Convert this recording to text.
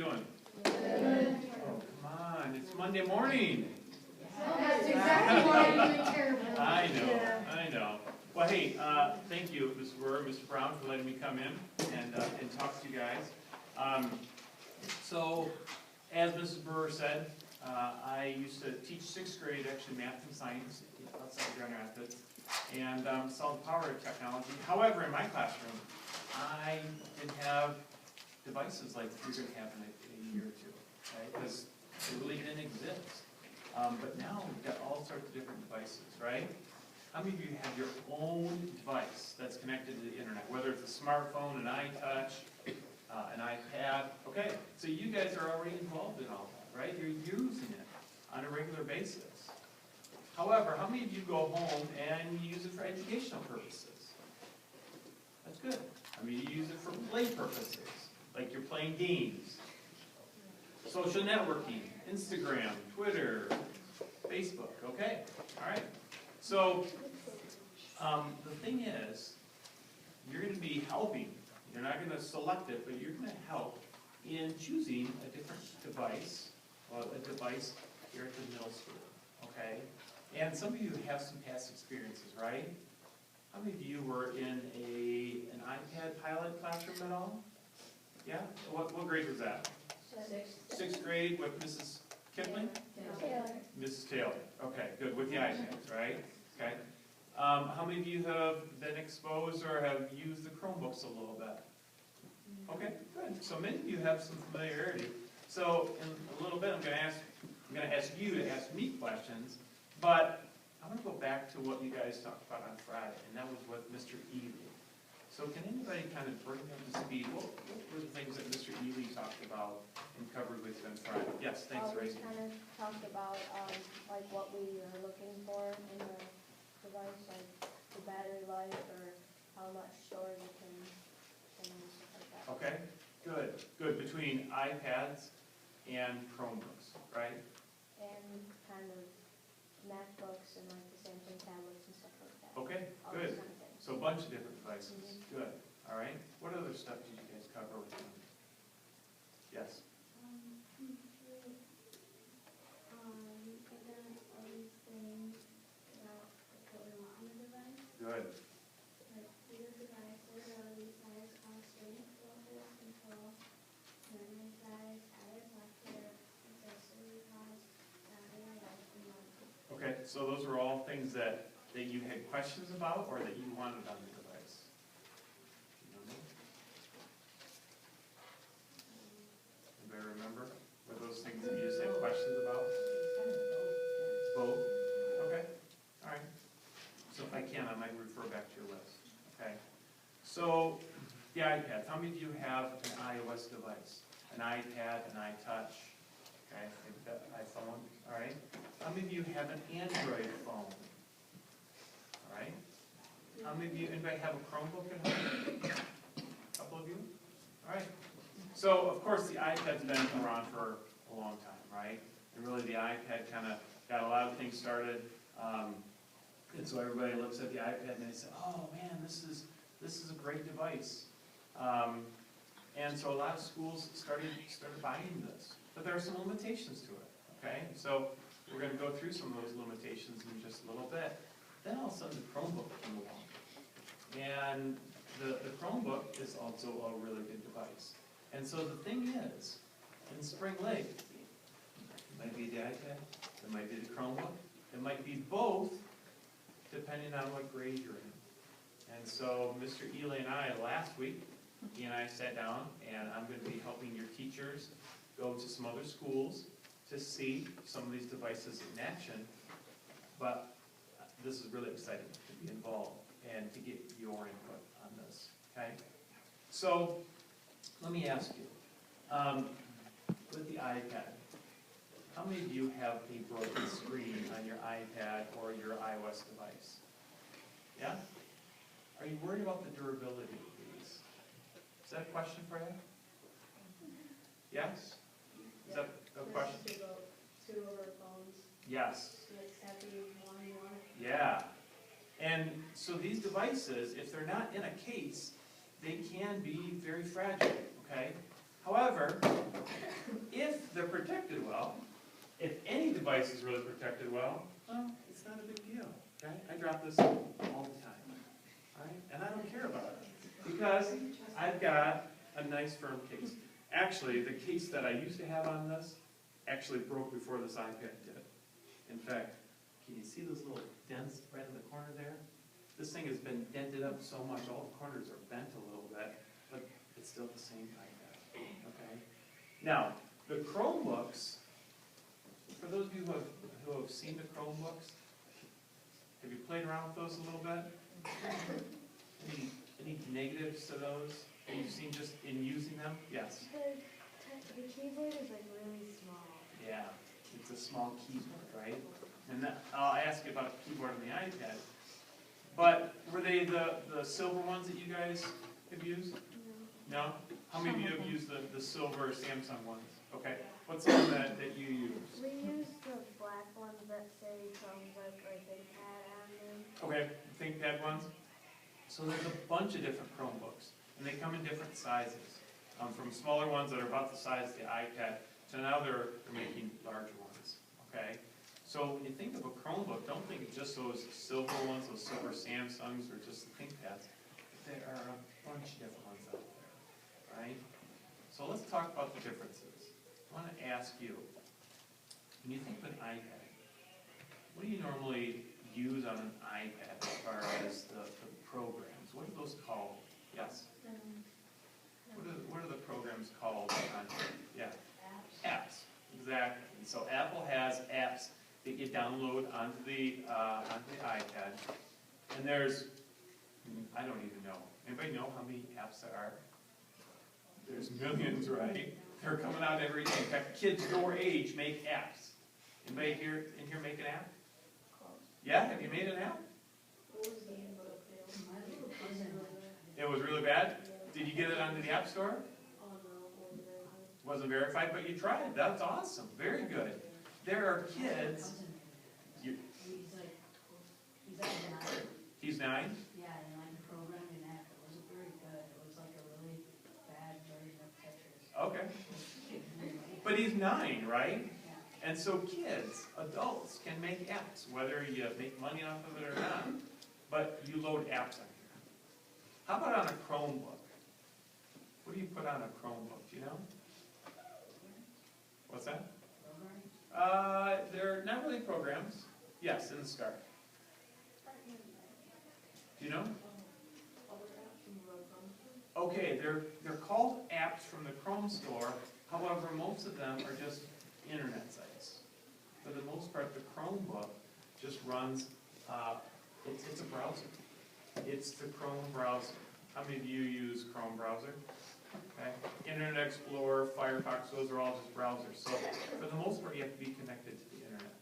doing? Good. Oh, come on, it's Monday morning. That's exactly why I'm doing terrible. I know. Well, hey, thank you, Mrs. Burr, Mr. Brown, for letting me come in and talk to you guys. So, as Mrs. Burr said, I used to teach 6th grade, actually, math and science outside of Grand Rapids, and saw the power of technology. However, in my classroom, I didn't have devices like you're going to have in a year or two, right? Because they really didn't exist. But now we've got all sorts of different devices, right? How many of you have your own device that's connected to the internet, whether it's a smartphone, an iTouch, an iPad? Okay, so you guys are already involved in all that, right? You're using it on a regular basis. However, how many of you go home and you use it for educational purposes? That's good. I mean, you use it for play purposes, like you're playing games, social networking, Instagram, Twitter, Facebook, okay? All right. So, the thing is, you're going to be helping. You're not going to select it, but you're going to help in choosing a different device, or a device here at the middle school, okay? And some of you have some past experiences, right? How many of you were in an iPad pilot classroom at all? Yeah? What grade was that? 6th grade with Mrs. Kipling? Taylor. Mrs. Taylor. Okay, good. With the iPads, right? Okay. How many of you have been exposed or have used the Chromebooks a little bit? Okay, good. So many of you have some familiarity. So in a little bit, I'm going to ask you to ask me questions, but I want to go back to what you guys talked about on Friday, and that was with Mr. Ely. So can anybody kind of bring up to speed? What were the things that Mr. Ely talked about and covered with you on Friday? Yes, thanks, We Raising. kind of talked about like what we are looking for in the device, like the battery life or how much storage it can and stuff like that. Okay, good. Between iPads and Chromebooks, right? And kind of MacBooks and like the Samsung tablets and stuff like that. Okay, All good. those kind of things. So a bunch of different devices. Good. All right. What other stuff did you guys cover with them? Yes. Good. Okay, so those are all things that you had questions about or that you wanted on the device? You know? Anybody remember? Were those things that you just had questions about? Both? Okay, all right. So if I can, I might refer back to your list. Okay. So the iPads. How many of you have an iOS device? An iPad, an iTouch? Okay, maybe that iPhone. All right. How many of you have an Android phone? All right. How many of you, anybody have a Chromebook at home? A couple of you? All right. So, of course, the iPad's been around for a long time, right? And really the iPad kind of got a lot of things started. And so everybody looks at the iPad and they say, oh man, this is a great device. And so a lot of schools started buying this. But there are some limitations to it, okay? So we're going to go through some of those limitations in just a little bit. Then all of a sudden the Chromebook came along. And the Chromebook is also a really good device. And so the thing is, in Spring Lake, it might be the iPad, it might be the Chromebook, it might be both, depending on what grade you're in. And so Mr. Ely and I, last week, he and I sat down, and I'm going to be helping your teachers go to some other schools to see some of these devices in action. But this is really exciting to be involved and to get your input on this, okay? So let me ask you, with the iPad, how many of you have a broken screen on your iPad or your iOS device? Yeah? Are you worried about the durability of these? Is that a question for you? Yes? Is that a question? Two of our phones. Yes. Like happy one. Yeah. And so these devices, if they're not in a case, they can be very fragile, okay? However, If they're protected well, if any device is really protected well, it's not a big deal, okay? I drop this all the time, all right? And I don't care about it, because I've got a nice firm case. Actually, the case that I used to have on this actually broke before this iPad did. In fact, can you see those little dents right in the corner there? This thing has been dented up so much, all the corners are bent a little bit, but it's still the same iPad, okay? Now, the Chromebooks, for those of you who have seen the Chromebooks, have you played around with those a little bit? Any negatives to those that you've seen just in using them? Yes? The keyboard is like really small. Yeah, it's a small keyboard, right? And I'll ask you about the keyboard on the iPad. But were they the silver ones that you guys have used? No? How many of you have used the silver Samsung ones? Okay. What's the one that you use? We use the black ones that say Chromebook or ThinkPad on them. Okay, ThinkPad ones. So there's a bunch of different Chromebooks, and they come in different sizes. From smaller ones that are about the size of the iPad, to now they're making larger ones, okay? So when you think of a Chromebook, don't think of just those silver ones, those silver Samsungs, or just the ThinkPads. There are a bunch of different ones out there, right? So let's talk about the differences. I want to ask you, when you think of an iPad, what do you normally use on an iPad as far as the programs? What are those called? Yes? What are the programs called? Yeah. Apps. Exactly. So Apple has apps that you download onto the iPad. And there's, I don't even know. Anybody know how many apps there are? There's millions, right? They're coming out every day. In fact, kids your age make apps. Anybody here in here make an app? Yeah? Have you made an app? It was really bad? Did you get it onto the App Store? Wasn't verified, but you tried. That's awesome. Very good. There are kids. He's 9? Yeah, and like the programming app, it wasn't very good. It was like a really bad version of Tetris. Okay. But he's 9, right? Yeah. And so kids, adults, can make apps, whether you make money off of it or not. But you load apps on here. How about on a Chromebook? What do you put on a Chromebook? Do you know? What's that? They're not really programs. Yes, in the start. Do you know? Okay, they're called apps from the Chrome store. However, most of them are just internet sites. For the most part, the Chromebook just runs. It's a browser. It's the Chrome browser. How many of you use Chrome browser? Okay. Internet Explorer, Firefox, those are all just browsers. So for the most part, you have to be connected to the internet.